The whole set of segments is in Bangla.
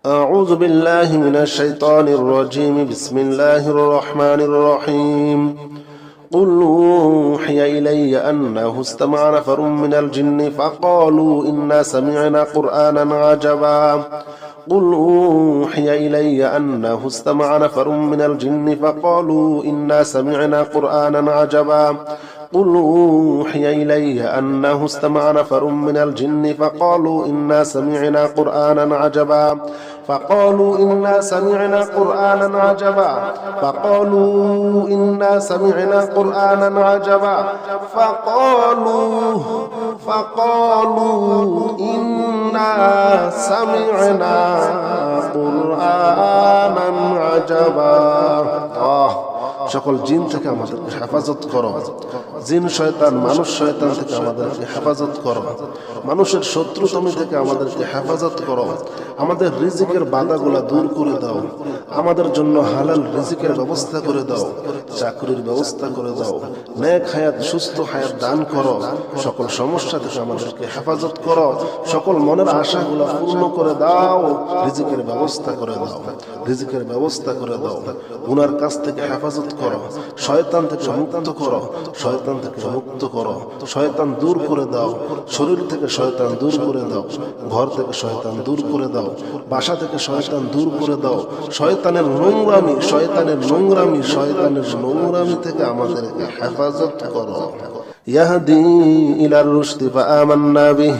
أعوذ بالله من الشيطان الرجيم بسم الله الرحمن الرحيم قل أوحي إلي أنه استمع نفر من الجن فقالوا إنا سمعنا قرآنا عجبا قل أوحي إلي أنه استمع نفر من الجن فقالوا إنا سمعنا قرآنا عجبا قل أوحي إلي أنه استمع نفر من الجن فقالوا إنا سمعنا قرآنا عجبا فقالوا إنا سمعنا قرآنا عجبا فقالوا إنا سمعنا قرآنا عجبا فقالوا إنا سمعنا قرآنا عجبا সকল জিন থেকে আমাদেরকে হেফাজত করো। জিন শয়তান মানুষ শয়তান থেকে আমাদেরকে হেফাজত করো। মানুষের শত্রুতমি থেকে আমাদেরকে হেফাজত করো। আমাদের রিজিকের বাধাগুলা দূর করে দাও। আমাদের জন্য হালাল রিজিকের ব্যবস্থা করে দাও। চাকরির ব্যবস্থা করে দাও। নেক হায়াত সুস্থ হায়াত দান করো। সকল সমস্যা থেকে আমাদেরকে হেফাজত করো। সকল মনের আশাগুলা পূর্ণ করে দাও। রিজিকের ব্যবস্থা করে দাও। রিজিকের ব্যবস্থা করে দাও। গুনার কাছ থেকে হেফাজত করো। শয়তান থেকে মুক্ত করো। শয়তান থেকে মুক্ত করো। শয়তান দূর করে দাও। শরীর থেকে শয়তান দূর করে দাও। ঘর থেকে শয়তান দূর করে দাও। বাসা থেকে শয়তান দূর করে দাও। শয়তানের নোংরামি থেকে আমাদেরকে হেফাজত করো। يهدي إلى الرشد فآمنا به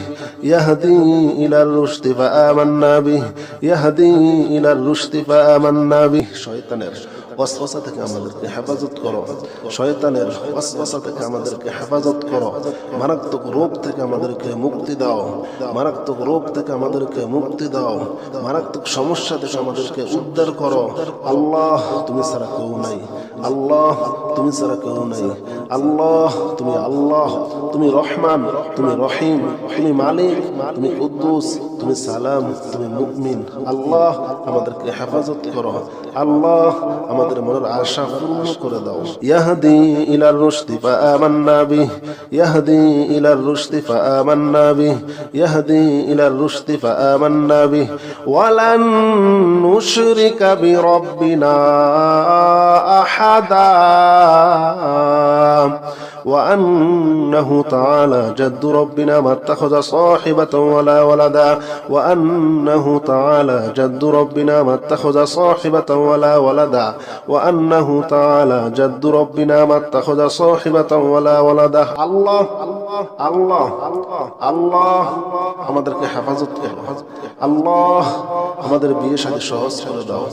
يهدي إلى الرشد فآمنا به يهدي إلى الرشد فآمنا به শয়তানের ওয়াসওয়াসা থেকে আমাদেরকে হেফাজত করো। শয়তানের ওয়াসওয়াসা থেকে আমাদেরকে হেফাজত করো। মারাত্মক রোগ থেকে আমাদেরকে মুক্তি দাও। মারাত্মক রোগ থেকে আমাদেরকে মুক্তি দাও। মারাত্মক সমস্যা থেকে আমাদেরকে উদ্ধার করো। আল্লাহ তুমি ছাড়া কেউ নাই। আল্লাহ তুমি ছাড়া কেউ নাই। আল্লাহ তুমি আল্লাহ, তুমি রহমান, তুমি রহিম, তুমি মালিক, তুমি কুদ্দুস, তুমি সালাম, তুমি মুমিন। আল্লাহ আমাদেরকে হেফাজত করো। আল্লাহ আমাদের মনের আশা পূর্ণ করে দাও। ইয়াহদি ইলার রুশদি ফাআমান্না বিহি ইয়াহদি ইলার রুশদি ফাআমান্না বিহি ইয়াহদি ইলার রুশদি ফাআমান্না বিহি ওয়ালান নুশরিকা বিরাব্বিনা আহাদা وأنه تعالى جد ربنا ما اتخذ صاحبة ولا ولدا وأنه تعالى جد ربنا ما اتخذ صاحبة ولا ولدا وأنه تعالى جد ربنا ما اتخذ صاحبة ولا ولدا الله الله الله আমাদেরকে হেফাজত করো। আল্লাহ আমাদের বিয়ে শাদী সহজ করে দাও।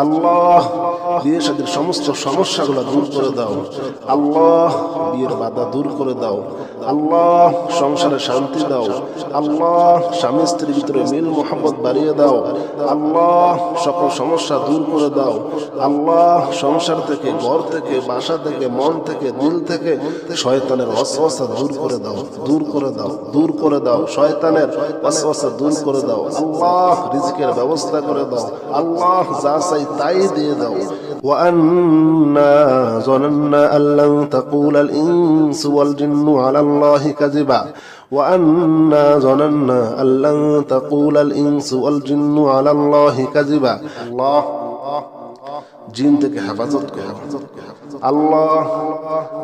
আল্লাহ বিয়ে শাদীর সমস্ত সমস্যাগুলো দূর করে দাও। আল্লাহ বিয়ের বাধা দূর করে দাও। আল্লাহ সংসারে শান্তি দাও। আল্লাহ স্বামী স্ত্রীর ভিতরে মিল মোহাম্মত বাড়িয়ে দাও। আল্লাহ সকল সমস্যা দূর করে দাও। আল্লাহ সংসার থেকে, ঘর থেকে, বাসা থেকে, মন থেকে, দিল থেকে শয়তানের ওয়াসওয়াসা দূর করে দাও। দূর করে দাও। দূর করে দাও। শয়তানের ওয়াসওয়াসা দূর করে দাও। আল্লাহ রিজিকের ব্যবস্থা করে দাও। আল্লাহ যা চাই তাই দিয়ে দাও। وأنا ظننا أن لن تقول الإنس والجن على الله كذبا وأنا ظننا أن لن تقول الإنس والجن على الله كذبا الله জিন থেকে হেফাজত করো। আল্লাহ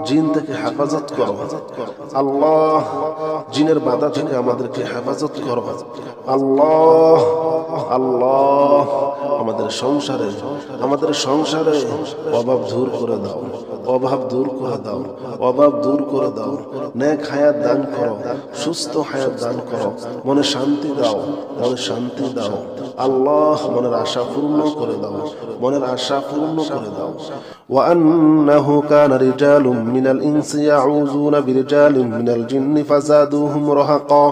জিন থেকে হেফাজত করো। আল্লাহ জিনের বাধা থেকে আমাদেরকে হেফাজত করো। আল্লাহ আল্লাহ আমাদের সংসারে অভাব দূর করে দাও। অভাব দূর করে দাও। অভাব দূর করে দাও। নেক হায়াত দান করো। সুস্থ হায়াত দান করো। মনে শান্তি দাও। মনে শান্তি দাও। আল্লাহ মনের আশা পূর্ণ করে দাও। মনের আশা পূর্ণ করে দাও। وأنه كان رجال من الإنس يعوذون برجال من الجن فزادوهم رهقا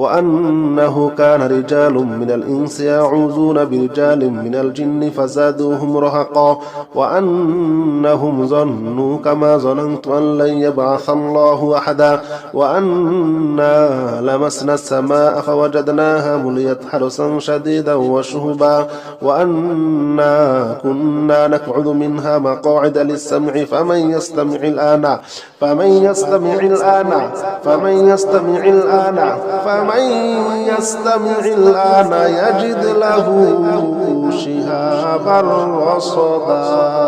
وأنه كان رجال من الإنس يعوذون برجال من الجن فزادوهم رهقا وأنهم ظنوا كما ظننت أن لن يبعث الله أحدا وأنا لمسنا السماء فوجدناها مليت حرسا شديدا وشهبا وأنا كنا نقعد منها مقاعد للسمع فمن يستمع الآن فمن يستمع الآن يجد له شهابا رصدا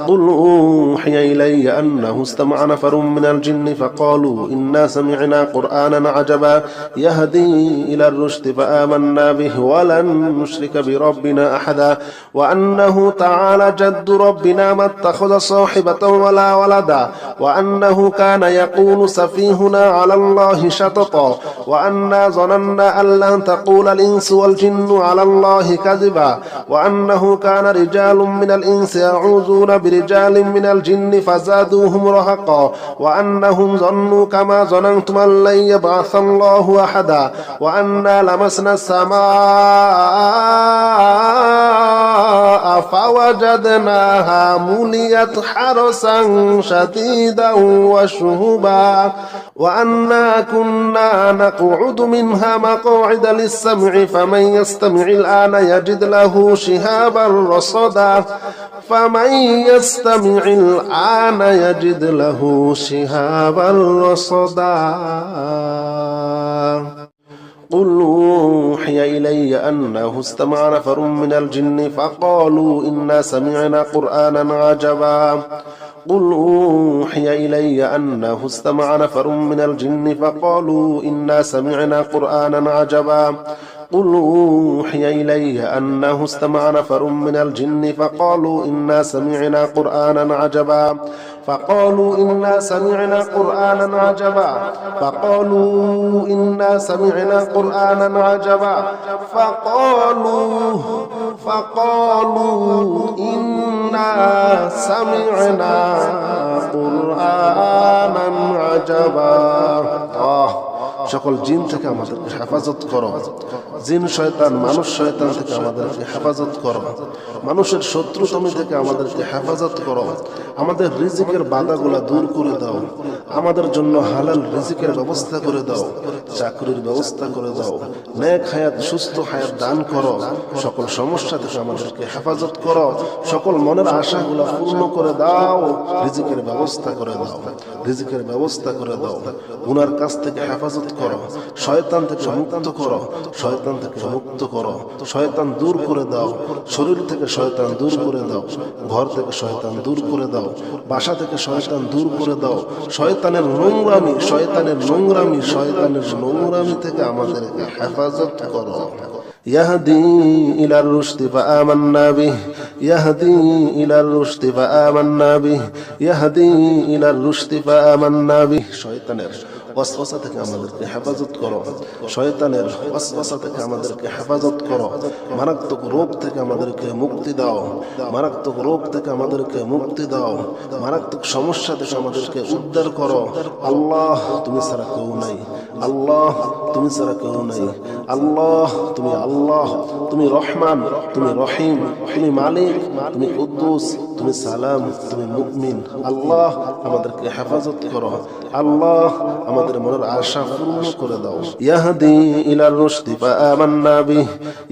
قل أوحي إلي أنه استمع نفر من الجن فقالوا إنا سمعنا قرآنا عجبا يهدي إلى الرشد فآمنا به ولن نشرك بربنا أحدا وأنه تعالى جد ربنا ما اتخذ صاحبة ولا ولدا وأنه كان يقول سفيهنا على الله شططا وأنا ظننا أن لن تقول الإنس والجن على الله كذبا وأنه كان رجال من الإنس يعوذون برجال من الجن فزادوهم رهقا وأنهم ظنوا كما ظننتم أن لن يبعث الله أحدا وأنا لمسنا السماء فوجدناها مليت حرسا شديدا وشهبا وأنا كنا نقعد منها مقاعد للسمع فمن يستمع الآن يجد له شهابا رصدا فمن يستمع الآن يجد له شهابا رصدا قل أوحي إلي أنه استمع نفر من الجن فقالوا إنا سمعنا قرآنا عجبا قل أوحي إلي أنه استمع نفر من الجن فقالوا إنا سمعنا قرآنا عجبا قل أوحي إلي أنه استمع نفر من الجن فقالوا إنا سمعنا قرآنا عجبا فقالوا إنا سمعنا قرآنا عجبا فقالوا إنا سمعنا قرآنا عجبا فقالوا إنا سمعنا قرآنا عجبا সকল জিন থেকে আমাদেরকে হেফাজত করো জিন শয়তান মানুষ শয়তান থেকে আমাদেরকে হেফাজত করো মানুষের শত্রুতামি থেকে আমাদেরকে হেফাজত করো আমাদের রিজিকের বাধাগুলা দূর করে দাও আমাদের জন্য হালাল রিজিকের ব্যবস্থা করে দাও চাকরির ব্যবস্থা করে দাও নেক হায়াত সুস্থ হায়াত দান করো সকল সমস্যা থেকে আমাদেরকে হেফাজত করো সকল মনের আশাগুলা পূর্ণ করে দাও রিজিকের ব্যবস্থা করে দাও রিজিকের ব্যবস্থা করে দাও গুনার কাছ থেকে হেফাজত করো শয়তান থেকে মুক্ত করো শয়তান থেকে মুক্ত করো শয়তান দূর করে দাও শরীর থেকে শয়তান দূর করে দাও ঘর থেকে শয়তান দূর করে দাও বাসা থেকে শয়তান দূর করে দাও শয়তানের নোংরামি থেকে আমাদেরকে হেফাজত করো يهدي إلى الرشد فآمنا به يهدي إلى الرشد فآمنا به يهدي إلى الرشد فآمنا به শয়তানের ওয়াসওয়াসা থেকে আমাদেরকে হেফাজত করো শয়তানের ওয়াসওয়াসা থেকে আমাদেরকে হেফাজত করো মারাত্মক রোগ থেকে আমাদেরকে মুক্তি দাও মারাত্মক রোগ থেকে আমাদেরকে মুক্তি দাও মারাত্মক সমস্যা থেকে আমাদেরকে উদ্ধার করো আল্লাহ তুমি ছাড়া কেউ নাই আল্লাহ তুমি ছাড়া কেউ নাই আল্লাহ তুমি রহমান তুমি রহিম তুমি মালিক তুমি কুদ্দুস তুমি সালাম তুমি মুমিন আল্লাহ আমাদেরকে হেফাজত করো আল্লাহ আমাদের মনের আশা পূর্ণ করে দাও ইয়াহদি ইলার রুশদি ফাআমান্না বিহি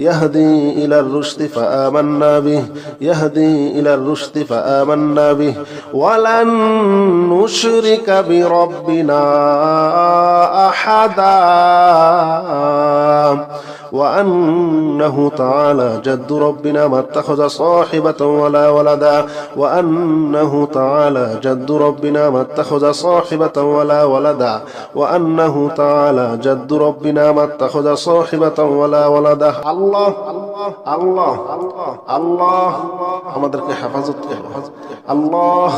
ইয়াহদি ইলার রুশদি ফাআমান্না বিহি ইয়াহদি ইলার রুশদি ফাআমান্না বিহি ওয়ালান নুশরিকা বিরাব্বিনা আহাদা وأنه تعالى جد ربنا ما اتخذ صاحبة ولا ولدا وأنه تعالى جد ربنا ما اتخذ صاحبة ولا ولدا وأنه تعالى جد ربنا ما اتخذ صاحبة ولا ولدا الله الله الله আমাদেরকে হেফাজত করো আল্লাহ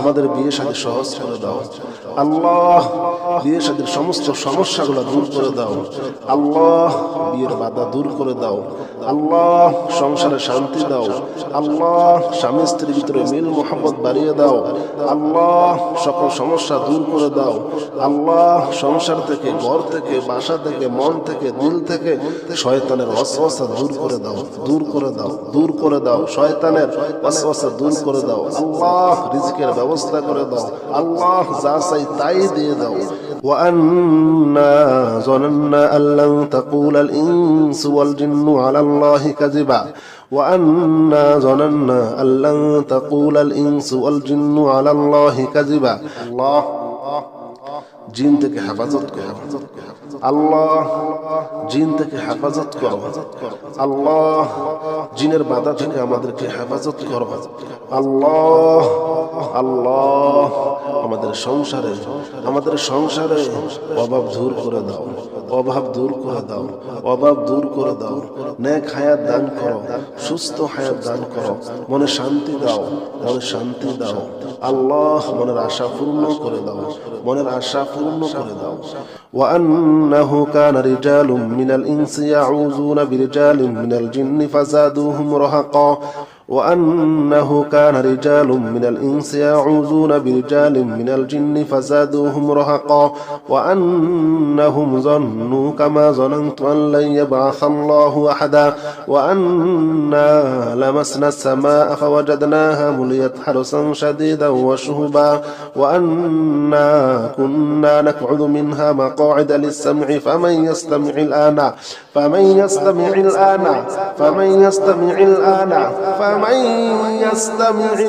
আমাদের বিয়ে শাদী সহজ করে দাও আল্লাহ বিয়ে শাদীর সমস্ত সমস্যাগুলো দূর করে দাও আল্লাহ বিয়ের বাধা দূর করে দাও আল্লাহ সংসারে শান্তি দাও আল্লাহ স্বামী স্ত্রীর ভিতরে মিল মোহাম্মত বাড়িয়ে দাও আল্লাহ সকল সমস্যা দূর করে দাও আল্লাহ সংসার থেকে ঘর থেকে বাসা থেকে মন থেকে দিল থেকে শয়তানের ওয়াসওয়াসা দূর করে দাও দূর করে দাও দূর করে দাও শয়তানের ওয়াসওয়াসা দূর করে দাও আল্লাহ রিজিকের ব্যবস্থা করে দাও আল্লাহ যা চাই তাই দিয়ে দাও وأنا ظننا أن لن تقول الإنس والجن على الله كذبا وأنا ظننا أن لن تقول الإنس والجن على الله كذبا الله জিন থেকে হেফাজত করো আল্লাহ জিন থেকে হেফাজত করো। আল্লাহ জিনের বাধা থেকে আমাদেরকে হেফাজত করো। আল্লাহ আল্লাহ আমাদের সংসারে অভাব দূর করে দাও, অভাব দূর করে দাও, অভাব দূর করে দাও। নেক হায়াত দান করো, সুস্থ হায়াত দান করো, মনে শান্তি দাও, মনে শান্তি দাও। আল্লাহ মনের আশা পূর্ণ করে দাও, মনের আশা পূর্ণ করে দাও। وأنه كان رجال من الإنس يعوذون برجال من الجن فزادوهم رهقا وأنه كان رجال من الإنس يعوذون برجال من الجن فزادوهم رهقا وأنهم ظنوا كما ظننت أن لن يبعث الله أحدا وأنا لمسنا السماء فوجدناها مليت حرسا شديدا وشهبا وأنا كنا نقعد منها مقاعد للسمع فمن يستمع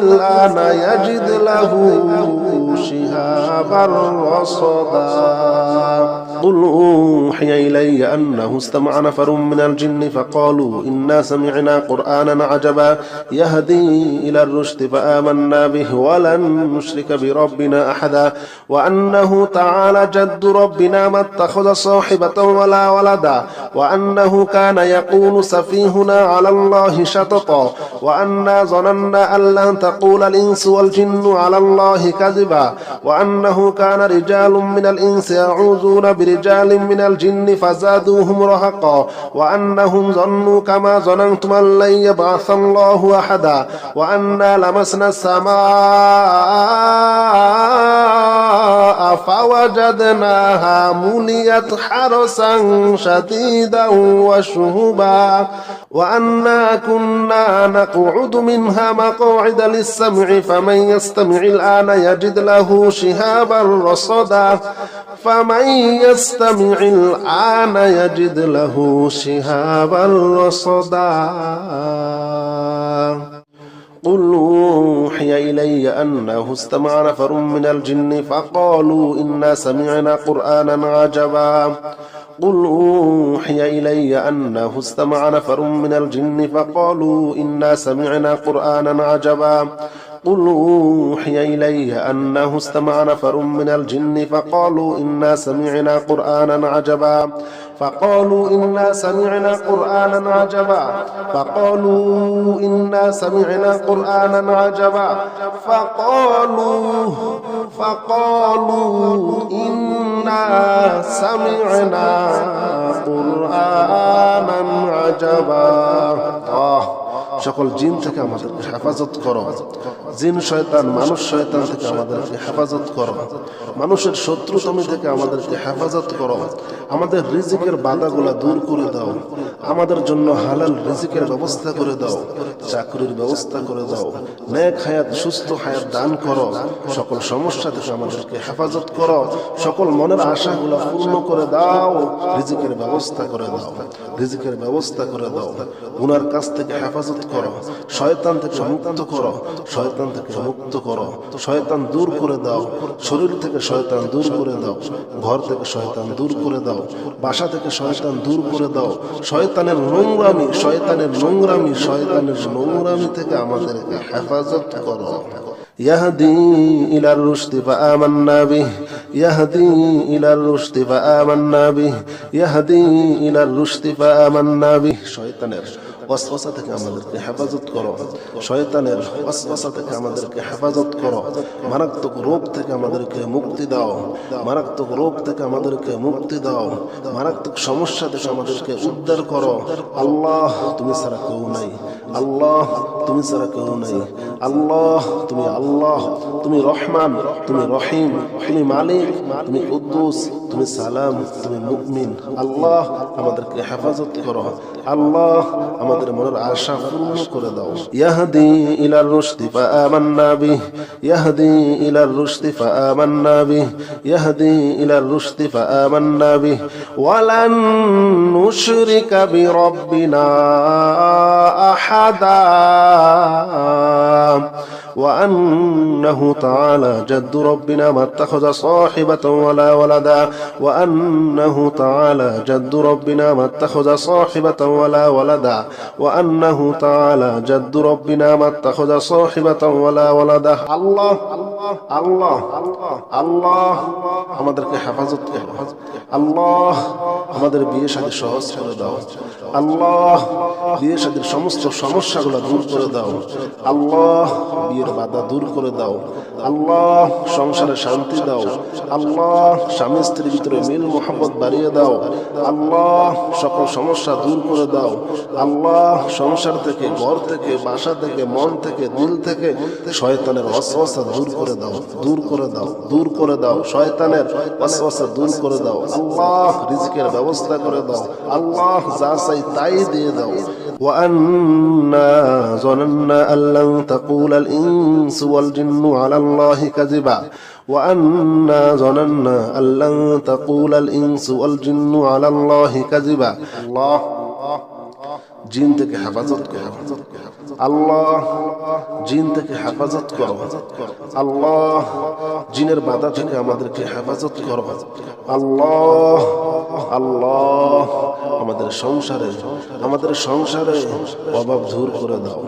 الآن يجد له شهابا رصدا قل أوحي إلي أنه استمع نفر من الجن فقالوا إنا سمعنا قرآنا عجبا يهدي إلى الرشد فآمنا به ولن نشرك بربنا أحدا وأنه تعالى جد ربنا ما اتخذ صاحبة ولا ولدا وأنه كان يقول سفيهنا على الله شططا وأنا ظننا أن لن تقول الإنس والجن على الله كذبا وأنه كان رجال من الإنس يعوذون برجال من الجن فزادوهم رهقا وأنهم ظنوا كما ظننتم أن لن يبعث الله أحدا وأنا لمسنا السماء فوجدناها مليت حرسا شديدا وشهبا وأنا كنا نقعد منها مقاعد للسمع فمن يستمع الآن يجد له شهابا رصدا فمن يستمع الآن يجد له شهابا رصدا قل أوحي إلي أنه استمع نفر من الجن فقالوا إنا سمعنا قرآنا عجبا قل أوحي إلي أنه استمع نفر من الجن فقالوا إنا سمعنا قرآنا عجبا قل أوحي إلي أنه استمع نفر من الجن فقالوا إنا سمعنا قرآنا عجبا فقالوا إنا سمعنا قرآنا عجبا فقالوا إنا سمعنا قرآنا عجبا فقالوا إنا سمعنا قرآنا عجبا সকল জিন থেকে আমাদেরকে হেফাজত করো। জিন শয়তান, মানুষ শয়তান থেকে আমাদেরকে হেফাজত করো। মানুষের শত্রুতমি থেকে আমাদেরকে হেফাজত করো। আমাদের রিজিকের বাধাগুলা দূর করে দাও। আমাদের জন্য হালাল রিজিকের ব্যবস্থা করে দাও, চাকরির ব্যবস্থা করে দাও, নেক হায়াত সুস্থ হায়াত দান করো। সকল সমস্যা থেকে আমাদেরকে হেফাজত করো। সকল মনের আশাগুলা পূর্ণ করে দাও। রিজিকের ব্যবস্থা করে দাও, রিজিকের ব্যবস্থা করে দাও। গুনার কাছ থেকে হেফাজত করো, শয়তান থেকে মুক্ত করো, শয়তান থেকে মুক্ত করো। শয়তান দূর করে দাও, শরীর থেকে শয়তান দূর করে দাও, ঘর থেকে শয়তান দূর করে দাও, বাসা থেকে শয়তান দূর করে দাও। শয়তানের নোংরামি, শয়তানের নোংরামি, শয়তানের নোংরামি থেকে আমাদেরকে হেফাজত করো। يهدي إلى الرشد فآمنا به يهدي إلى الرشد فآمنا به يهدي إلى الرشد فآمنا به শয়তানের ওয়াসওয়াসা থেকে আমাদেরকে হেফাজত করো। শয়তানের ওয়াসওয়াসা থেকে আমাদেরকে হেফাজত করো। মারাত্মক রোগ থেকে আমাদেরকে মুক্তি দাও, মারাত্মক রোগ থেকে আমাদেরকে মুক্তি দাও। মারাত্মক সমস্যা থেকে আমাদেরকে উদ্ধার করো। আল্লাহ তুমি ছাড়া কেউ নাই, আল্লাহ তুমি ছাড়া কেউ নাই। আল্লাহ তুমি আল্লাহ, তুমি রহমান, তুমি রহিম, তুমি মালিক, তুমি কুদ্দুস, তুমি সালাম, তুমি মুমিন। আল্লাহ আমাদেরকে হেফাজত করো। আল্লাহ আমাদের মনের আশা পূর্ণ করে দাও। ইয়াহদি ইলার রুশদি ফাআমান্না বিহি ইয়াহদি ইলার রুশদি ফাআমান্না বিহি ইয়াহদি ইলার রুশদি ফাআমান্না বিহি ওয়ালান নুশরিকা বিরাব্বিনা আহাদা وأنه تعالى جد ربنا ما اتخذ صاحبة ولا ولدا وأنه تعالى جد ربنا ما اتخذ صاحبة ولا ولدا وأنه تعالى جد ربنا ما اتخذ صاحبة ولا ولدا الله الله الله আমাদেরকে হেফাজত করো আল্লাহ আমাদের বিয়ে শাদী সহজ করে দাও আল্লাহ বিয়ে শাদীর সমস্ত সমস্যাগুলো দূর করে দাও আল্লাহ বিয়ের বাধা দূর করে দাও আল্লাহ সংসারে শান্তি দাও আল্লাহ স্বামী স্ত্রীর ভিতরে মিল মোহাম্মত বাড়িয়ে দাও আল্লাহ সকল সমস্যা দূর করে দাও আল্লাহ সংসার থেকে ঘর থেকে বাসা থেকে মন থেকে দিল থেকে শয়তানের ওয়াসওয়াসা দূর করে দাও দূর করে দাও দূর করে দাও শয়তানের ওয়াসওয়াসা দূর করে দাও আল্লাহ রিজিকের ব্যবস্থা করে দাও আল্লাহ যা চাই তাই দিয়ে দাও وأنا ظننا أن لن تقول الإنس والجن على الله كذبا وأنا ظننا أن لن تقول الإنس والجن على الله كذبا الله জিন থেকে হেফাজত করো আল্লাহ জিন থেকে হেফাজত করো আল্লাহ জিনের বাধা থেকে আমাদেরকে হেফাজত করো আল্লাহ আল্লাহ আমাদের সংসারে অভাব দূর করে দাও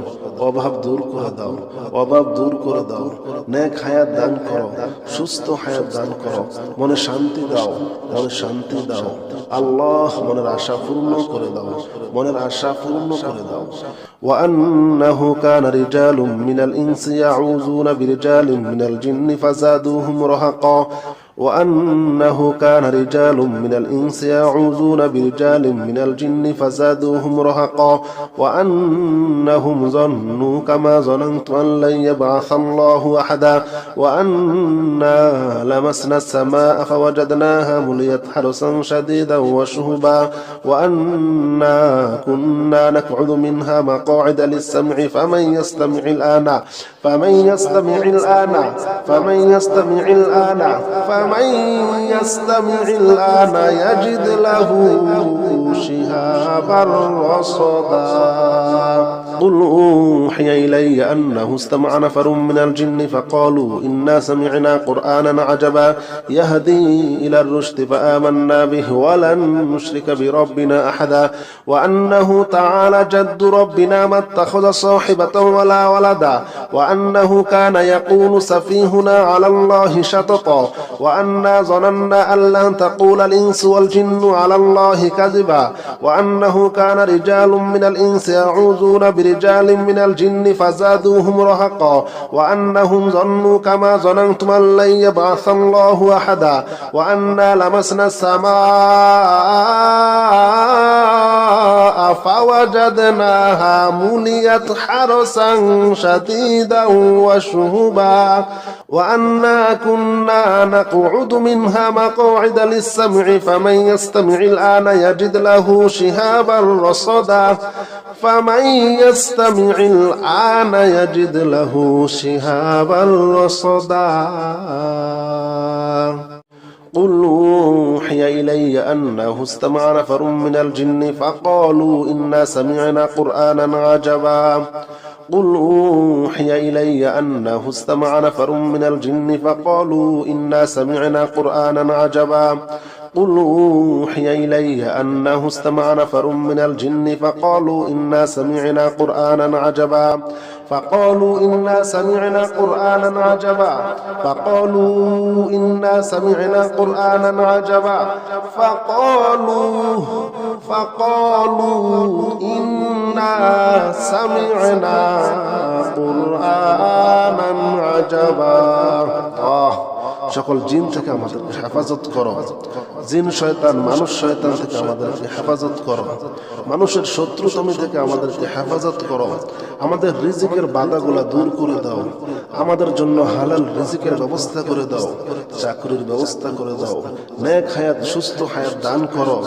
অভাব দূর করে দাও অভাব দূর করে দাও নেক হায়াত দান করো সুস্থ হায়াত দান করো মনে শান্তি দাও মনে শান্তি দাও আল্লাহ মনের আশা পূর্ণ করে দাও মনের আশা পূর্ণ করে দাও وأنه كان رجال من الإنس يعوذون برجال من الجن فزادوهم رهقا وأنه كان رجال من الإنس يعوذون برجال من الجن فزادوهم رهقا وأنهم ظنوا كما ظننت أن لن يبعث الله أحدا وأنا لمسنا السماء فوجدناها مليت حرسا شديدا وشهبا وأنا كنا نقعد منها مقاعد للسمع فمن يستمع الآن فمن يستمع الآن فمن يستمع الآن فمن يستمع الآن يجد له شهابا رصدا قل أوحي إلي أنه استمع نفر من الجن فقالوا إنا سمعنا قرآنا عجبا يهدي إلى الرشد فآمنا به ولن نشرك بربنا أحدا وأنه تعالى جد ربنا ما اتخذ صاحبة ولا ولدا وأنه كان يقول سفيهنا على الله شططا وأنا ظننا أن لن تقول الإنس والجن على الله كذبا وأنه كان رجال من الإنس يعوذون برجال من الجن فزادوهم رهقا وأنهم ظنوا كما ظننتم أن لن يبعث الله أحدا وأنا لمسنا السماء فوجدناها مليت حرسا شديدا وشهبا وأنا كنا نقعد منها مقاعد للسمع فمن يستمع الآن يجد له شهابا رصدا فمن يستمع الآن يجد له شهابا رصدا قل أوحي إلي أنه استمع نفر من الجن فقالوا إنا سمعنا قرآنا عجبا قل أوحي إلي أنه استمع نفر من الجن فقالوا إنا سمعنا قرآنا عجبا قل أوحي إلي أنه استمع نفر من الجن فقالوا إنا سمعنا قرآنا عجبا فقالوا إنا سمعنا قرآنا عجبا فقالوا إنا سمعنا قرآنا عجبا فقالوا إنا سمعنا قرآنا عجبا সকল জিন থেকে আমাদেরকে হেফাজত করো জিন শয়তান মানুষ শয়তান থেকে আমাদেরকে হেফাজত করো মানুষের শত্রুতমি থেকে আমাদেরকে হেফাজত করো আমাদের রিজিকের বাধাগুলা দূর করে দাও আমাদের জন্য হালাল রিজিকের ব্যবস্থা করে দাও চাকরির ব্যবস্থা করে দাও নেক হায়াত সুস্থ হায়াত দান করো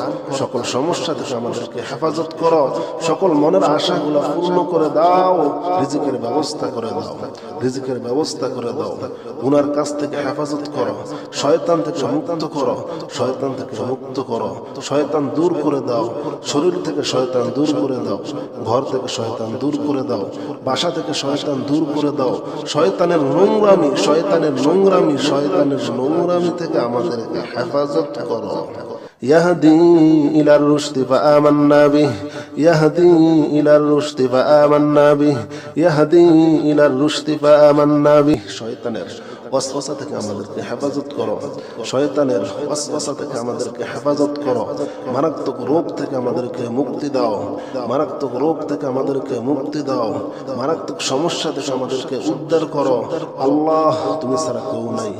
সকল সমস্যা থেকে আমাদেরকে হেফাজত করো সকল মনের আশাগুলা পূর্ণ করে দাও রিজিকের ব্যবস্থা করে দাও রিজিকের ব্যবস্থা করে দাও গুনার কাছ থেকে হেফাজত করো, শয়তান থেকে মুক্ত করো, শয়তান থেকে মুক্ত করো, শয়তান দূর করে দাও, শরীর থেকে শয়তান দূর করে দাও, ঘর থেকে শয়তান দূর করে দাও, বাসা থেকে শয়তান দূর করে দাও, শয়তানের নোংরামি, শয়তানের নোংরামি, শয়তানের নোংরামি থেকে আমাদেরকে হেফাজত করো। يهدي إلى الرشد فآمنا به يهدي إلى الرشد فآمنا به يهدي إلى الرشد فآمنا به শয়তানের ওয়াসওয়াসা থেকে আমাদেরকে হেফাজত করো, শয়তানের ওয়াসওয়াসা থেকে আমাদেরকে হেফাজত করো, মারাত্মক রোগ থেকে আমাদেরকে মুক্তি দাও, মারাত্মক রোগ থেকে আমাদেরকে মুক্তি দাও, মারাত্মক সমস্যা থেকে আমাদেরকে উদ্ধার করো। আল্লাহ তুমি ছাড়া কেউ নাই,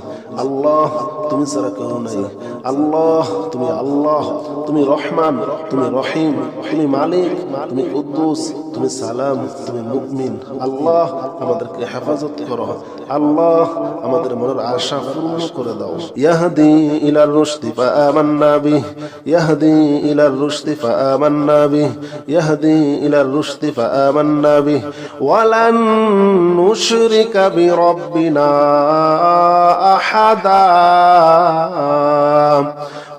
আল্লাহ তুমি ছাড়া কেউ নাই, আল্লাহ তুমি আল্লাহ, তুমি রহমান, তুমি রহিম, তুমি মালিক, তুমি কুদ্দুস, তুমি সালাম, তুমি মুমিন। আল্লাহ আমাদেরকে হেফাজত করো, আল্লাহ আমাদের মনের আশা পূর্ণ করে দাও। ইয়াহদি ইলার রুশদি ফাআমান্না বিহি ইয়াহদি ইলার রুশদি ফাআমান্না বিহি ইয়াহদি ইলার রুশদি ফাআমান্না বিহি ওয়ালান নুশরিকা বিরাব্বিনা আহাদা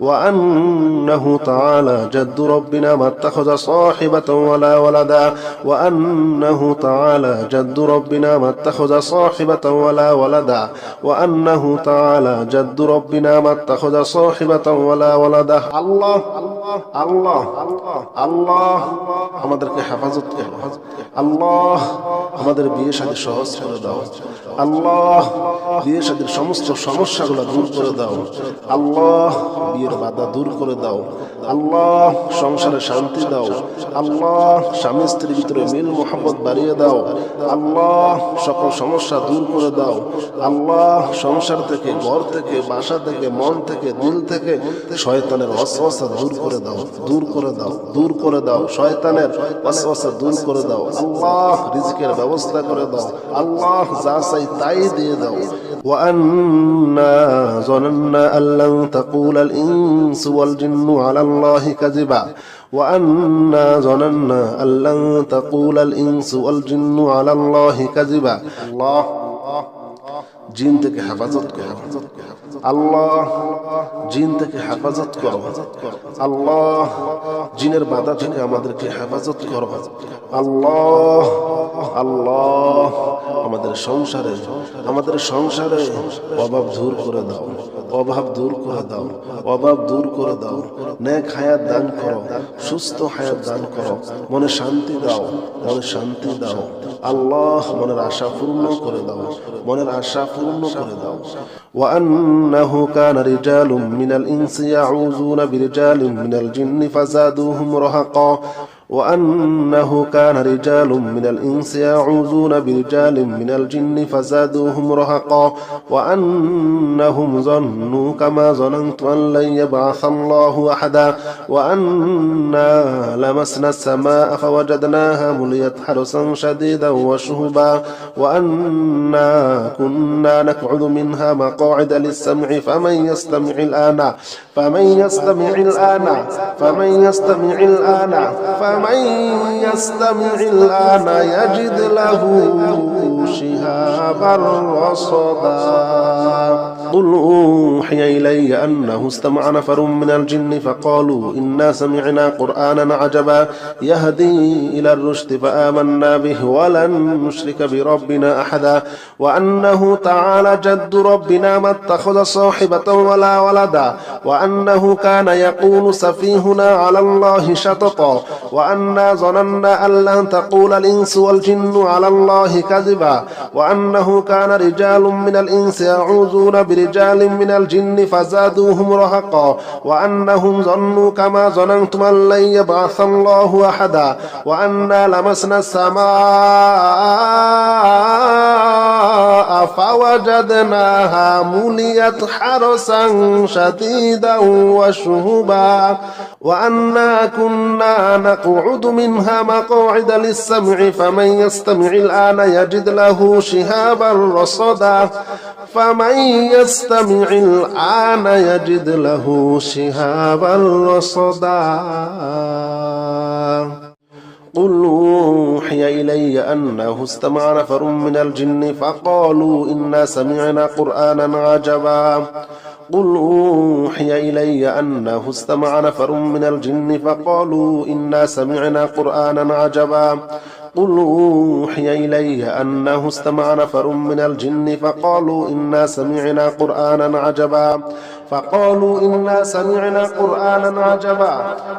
وأنه تعالى جد ربنا ما اتخذ صاحبة ولا ولدا وأنه تعالى جد ربنا ما اتخذ صاحبة ولا ولدا وأنه تعالى جد ربنا ما اتخذ صاحبة ولا ولدا الله الله الله আমাদেরকে হেফাজত করো, আল্লাহ আমাদের বিয়ে শাদী সহজ করে দাও, আল্লাহ বিয়ে শাদীর সমস্ত সমস্যাগুলো দূর করে দাও, আল্লাহ বিয়ের বাধা দূর করে দাও, আল্লাহ সংসারে শান্তি দাও, আল্লাহ স্বামী স্ত্রীর ভিতরে মিল মোহাম্মত বাড়িয়ে দাও, আল্লাহ সকল সমস্যা দূর করে দাও, আল্লাহ সংসার থেকে, ঘর থেকে, বাসা থেকে, মন থেকে, দিল থেকে শয়তানের ওয়াসওয়াসা দূর করে দাও, দূর করে দাও, দূর করে দাও, শয়তানের ওয়াসওয়াসা দূর করে দাও, আল্লাহ রিজকের ব্যবস্থা করে দাও, আল্লাহ যা চাই তাই দিয়ে দাও। وأنا ظننا أن لن تقول الإنس والجن على الله كذبا وأنا ظننا أن لن تقول الإنس والجن على الله كذبا الله জিন থেকে হেফাজত করো, আল্লাহ জিন থেকে হেফাজত করো, আল্লাহ জিনের বাধা থেকে আমাদেরকে হেফাজত করো, আল্লাহ আল্লাহ আমাদের সংসারে অভাব দূর করে দাও, অভাব দূর করে দাও, অভাব দূর করে দাও, নেক হায়াত দান করো, সুস্থ হায়াত দান করো, মনে শান্তি দাও, মনে শান্তি দাও, আল্লাহ মনের আশা পূর্ণ করে দাও, মনের আশা পূর্ণ করে দাও। وأنه كان رجال من الإنس يعوذون برجال من الجن فزادوهم رهقا وأنه كان رجال من الإنس يعوذون برجال من الجن فزادوهم رهقا وأنهم ظنوا كما ظننت أن لن يبعث الله أحدا وأنا لمسنا السماء فوجدناها مليت حرسا شديدا وشهبا وأنا كنا نقعد منها مقاعد للسمع فمن يستمع الآن فمن يستمع الآن فمن يستمع الآن فمن يستمع الآن يجد له شهابا رصدا قل أوحي إلي أنه استمع نفر من الجن فقالوا إنا سمعنا قرآنا عجبا يهدي إلى الرشد فآمنا به ولن نشرك بربنا أحدا وأنه تعالى جد ربنا ما اتخذ صاحبة ولا ولدا وأنه كان يقول سفيهنا على الله شططا وأنا ظننا أن لن تقول الإنس والجن على الله كذبا وأنه كان رجال من الإنس يعوذون برجال من الجن فزادوهم رهقا وأنهم ظنوا كما ظننتم أن لن يبعث الله أحدا وأنا لمسنا السماء فوجدناها مليت حرسا شديدا وشهبا وأنا كنا نقعد منها مقاعد للسمع فمن يستمع الآن يجد له شهابا رصدا فمن يستمع الآن يجد له شهابا رصدا قل أوحي إلي أنه استمع نفر من الجن فقالوا إنا سمعنا قرآنا عجبا قل أوحي إلي أنه استمع نفر من الجن فقالوا إنا سمعنا قرآنا عجبا قل أوحي إلي أنه استمع نفر من الجن فقالوا إنا سمعنا قرآنا عجبا فقالوا إنا سمعنا قرآنا عجبا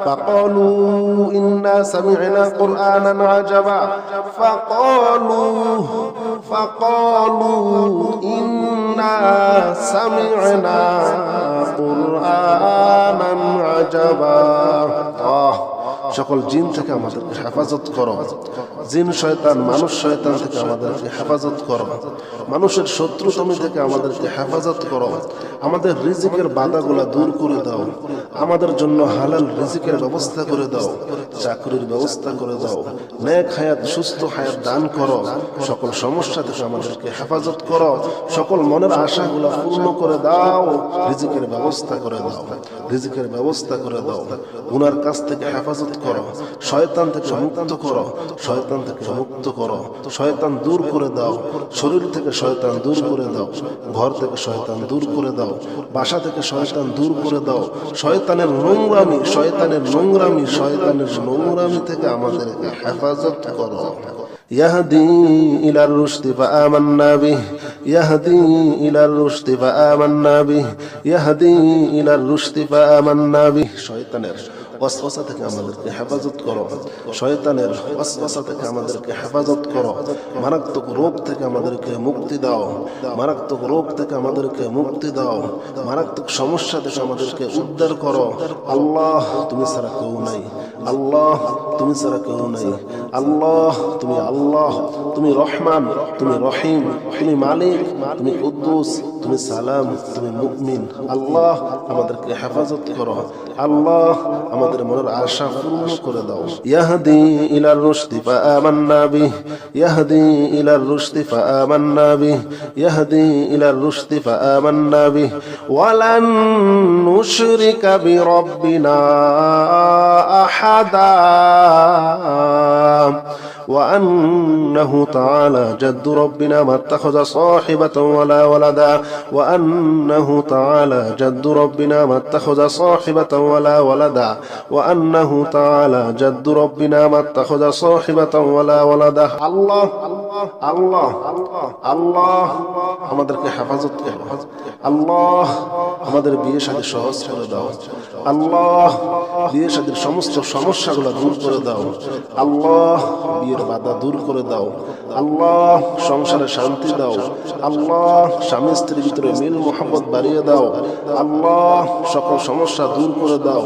فقالوا إنا سمعنا قرآنا عجبا فقالوا إنا سمعنا قرآنا عجبا সকল জিন থেকে আমাদেরকে হেফাজত করো, জিন শয়তান মানুষ শয়তান থেকে আমাদেরকে হেফাজত করো, মানুষের শত্রুতামি থেকে আমাদেরকে হেফাজত করো, আমাদের রিজিকের বাধাগুলা দূর করে দাও, আমাদের জন্য হালাল রিজিকের ব্যবস্থা করে দাও, চাকরির ব্যবস্থা করে দাও, নেক হায়াত সুস্থ হায়াত দান করো, সকল সমস্যা থেকে আমাদেরকে হেফাজত করো, সকল মনের আশাগুলা পূর্ণ করে দাও, রিজিকের ব্যবস্থা করে দাও, রিজিকের ব্যবস্থা করে দাও, গুনার কাছ থেকে হেফাজত করো, শয়তান থেকে মুক্ত করো, শয়তান থেকে মুক্ত করো, শয়তান দূর করে দাও, শরীর থেকে শয়তান দূর করে দাও, ঘর থেকে শয়তান দূর করে দাও, বাসা থেকে শয়তান দূর করে দাও, শয়তানের নোংরামি থেকে আমাদেরকে হেফাজত করো। يهدي إلى الرشد فآمنا به يهدي إلى الرشد فآمنا به يهدي إلى الرشد فآمنا به শয়তানের ওয়াসওয়াসা থেকে আমাদেরকে হেফাজত করো, শয়তানের ওয়াসওয়াসা থেকে আমাদেরকে হেফাজত করো, মারাত্মক রোগ থেকে আমাদেরকে মুক্তি দাও, মারাত্মক রোগ থেকে আমাদেরকে মুক্তি দাও, মারাত্মক সমস্যা থেকে আমাদেরকে উদ্ধার করো। আল্লাহ তুমি ছাড়া কেউ নাই, আল্লাহ তুমি ছাড়া কেউ নাই, আল্লাহ তুমি আল্লাহ, তুমি রহমান, তুমি রহিম, তুমি মালিক, তুমি কুদ্দুস, তুমি সালাম, তুমি মুমিন। আল্লাহ আমাদেরকে হেফাজত করো, আল্লাহ আমাদের মনের আশা পূর্ণ করে দাও। ইয়াহদি ইলার রুশদি ফাআমান্না বিহি ইয়াহদি ইলার রুশদি ফাআমান্না বিহি ইয়াহদি ইলার রুশদি ফাআমান্না বিহি ওয়ালান নুশরিকা বিরাব্বিনা আহাদা وأنه تعالى جد ربنا ما اتخذ صاحبة ولا ولدا وأنه تعالى جد ربنا ما اتخذ صاحبة ولا ولدا وأنه تعالى جد ربنا ما اتخذ صاحبة ولا ولدا الله الله الله আমাদেরকে হেফাজত করো, আল্লাহ আমাদের বিয়ে শাদী সহজ করে দাও, আল্লাহ বিয়ে শাদীর সমস্ত সমস্যাগুলো দূর করে দাও, আল্লাহ বিয়ের বাধা দূর করে দাও, আল্লাহ সংসারে শান্তি দাও, আল্লাহ স্বামী স্ত্রীর ভিতরে মিল মোহাম্মত বাড়িয়ে দাও, আল্লাহ সকল সমস্যা দূর করে দাও,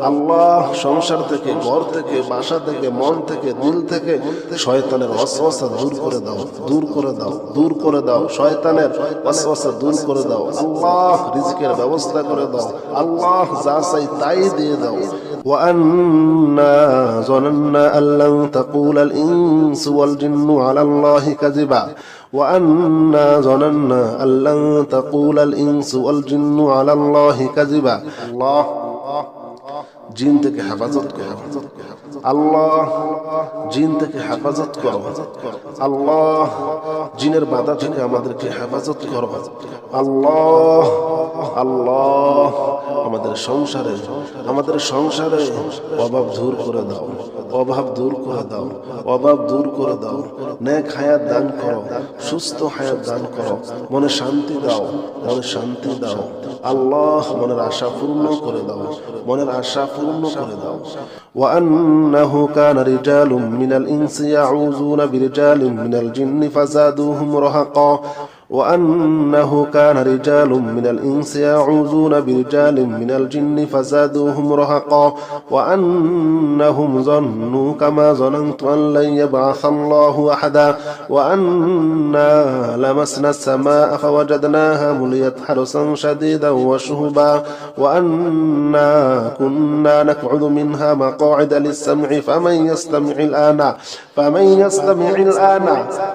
আল্লাহ সংসার থেকে, ঘর থেকে, বাসা থেকে, মন থেকে, দিল থেকে শয়তানের ওয়াসওয়াসা দূর করে দাও, দূর করে দাও, দূর করে দাও, শয়তানের ওয়াসওয়াসা দূর করে দাও, আল্লাহ রিজকের ব্যবস্থা করে দাও, আল্লাহ যা চাই তাই দিয়ে দাও। وأنا ظننا أن لن تقول الإنس والجن على الله كذبا وأنا ظننا أن لن تقول الإنس والجن على الله كذبا الله জিন থেকে হেফাজত করো, আল্লাহ জিন থেকে হেফাজত করো, আল্লাহ জিনের বাধা থেকে আমাদেরকে হেফাজত করো, আল্লাহ আল্লাহ আমাদের সংসারে অভাব দূর করে দাও, অভাব দূর করে দাও, অভাব দূর করে দাও, নেক হায়াত দান করো, সুস্থ হায়াত দান করো, মনে শান্তি দাও, মনে শান্তি দাও, আল্লাহ মনের আশা পূর্ণ করে দাও, মনের আশা পূর্ণ করে দাও। وأنه كان رجال من الإنس يعوذون برجال من الجن فزادوهم رهقا وأنه كان رجال من الإنس يعوذون برجال من الجن فزادوهم رهقا وأنهم ظنوا كما ظننت أن لن يبعث الله أحدا وأنا لمسنا السماء فوجدناها مليت حرسا شديدا وشهبا وأنا كنا نقعد منها مقاعد للسمع فمن يستمع الآن فمن يستمع الآن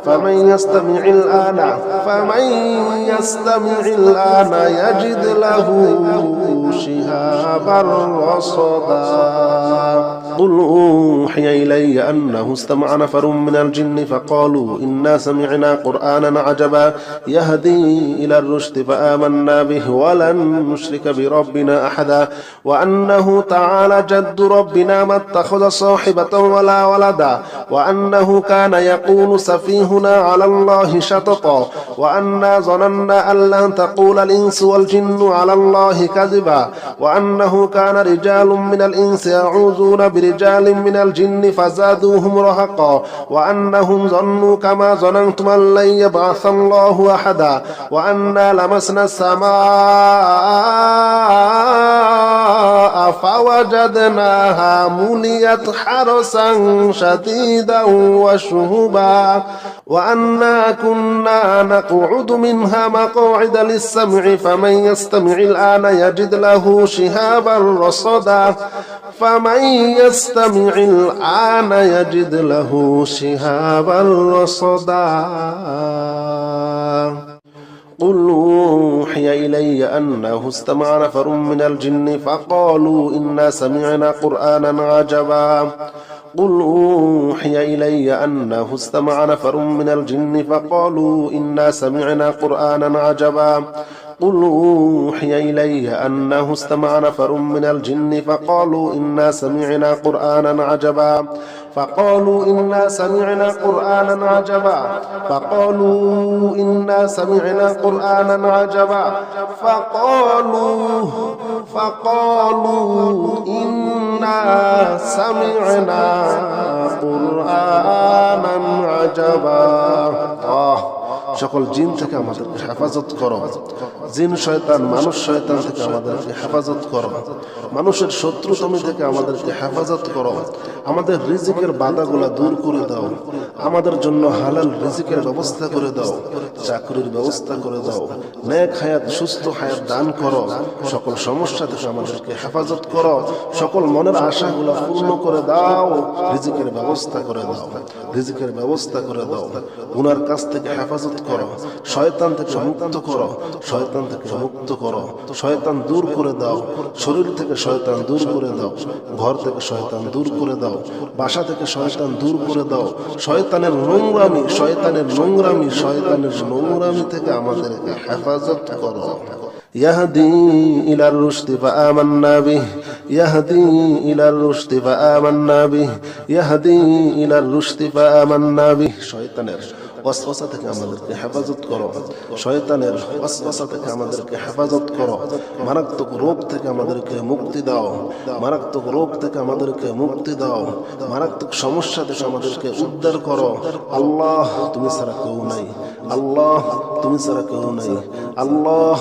فمن يستمع الآن فمن يستمع الآن يجد له شهابا رصدا قل أوحي إلي أنه استمع نفر من الجن فقالوا إنا سمعنا قرآنا عجبا يهدي إلى الرشد فآمنا به ولن نشرك بربنا أحدا وأنه تعالى جد ربنا ما اتخذ صاحبة ولا ولدا وأنه كان يقول سفيهنا على الله شططا وأنا ظننا أن لن تقول الإنس والجن على الله كذبا وأنه كان رجال من الإنس يعوذون برجال من الجن فزادوهم رهقا وأنهم ظنوا كما ظننتم أن لن يبعث الله أحدا وأنا لمسنا السماء فوجدناها مليت حرسا شديدا وشهبا وأنا كنا نقعد منها مقاعد للسمع فمن يستمع الآن يجد له شهابا رصدا فمن يستمع الآن يجد له شهابا رصدا قل أوحي إلي أنه استمع نفر من الجن فقالوا إنا سمعنا قرآنا عجبا قل أوحي إلي أنه استمع نفر من الجن فقالوا إنا سمعنا قرآنا عجبا قل أوحي إلي أنه استمع نفر من الجن فقالوا إنا سمعنا قرآنا عجبا فقالوا إنا سمعنا قرآنا عجبا فقالوا إنا سمعنا قرآنا عجبا فقالوا إنا سمعنا قرآنا عجبا সকল জিন থেকে আমাদেরকে হেফাজত করো জিন শয়তান মানুষ শয়তান থেকে আমাদেরকে হেফাজত করো মানুষের শত্রুতামি থেকে আমাদেরকে হেফাজত করো আমাদের রিজিকের বাধাগুলা দূর করে দাও আমাদের জন্য হালাল রিজিকের ব্যবস্থা করে দাও চাকরির ব্যবস্থা করে দাও নেক হায়াত সুস্থ হায়াত দান করো সকল সমস্যা থেকে আমাদেরকে হেফাজত করো সকল মনের আশাগুলা পূর্ণ করে দাও রিজিকের ব্যবস্থা করে দাও রিজিকের ব্যবস্থা করে দাও গুনার কাছ থেকে হেফাজত করো শয়তান থেকে মুক্ত করো শয়তান থেকে মুক্ত করো শয়তান দূর করে দাও শরীর থেকে শয়তান দূর করে দাও ঘর থেকে শয়তান দূর করে দাও বাসা থেকে শয়তান দূর করে দাও শয়তানের নোংরামি থেকে আমাদেরকে হেফাজত করো يهدي إلى الرشد فآمنا به يهدي إلى الرشد فآمنا به يهدي إلى الرشد فآمنا به শয়তানের ওয়াসওয়াসা থেকে আমাদেরকে হেফাজত করো শয়তানের ওয়াসওয়াসা থেকে আমাদেরকে হেফাজত করো মারাত্মক রোগ থেকে আমাদেরকে মুক্তি দাও মারাত্মক রোগ থেকে আমাদেরকে মুক্তি দাও মারাত্মক সমস্যা থেকে আমাদেরকে উদ্ধার করো আল্লাহ তুমি ছাড়া কেউ নাই আল্লাহ তুমি ছাড়া কেউ নাই আল্লাহ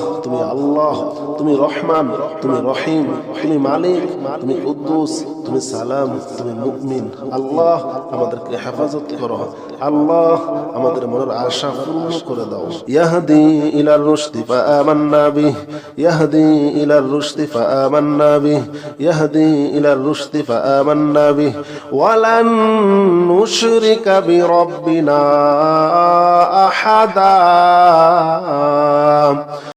তুমি রহমান তুমি রহিম তুমি মালিক তুমি কুদ্দুস তুমি সালাম তুমি মুমিন আল্লাহ আমাদেরকে হেফাজত করো আল্লাহ আমাদের মনের আশা পূর্ণ করে দাও ইয়াহদি ইলার রুশদি ফাআমান্না বিহি ইয়াহদি ইলার রুশদি ফাআমান্না বিহি ইয়াহদি ইলার রুশদি ফাআমান্না বিহি ওয়ালান নুশরিকা বিরাব্বিনা আহাদা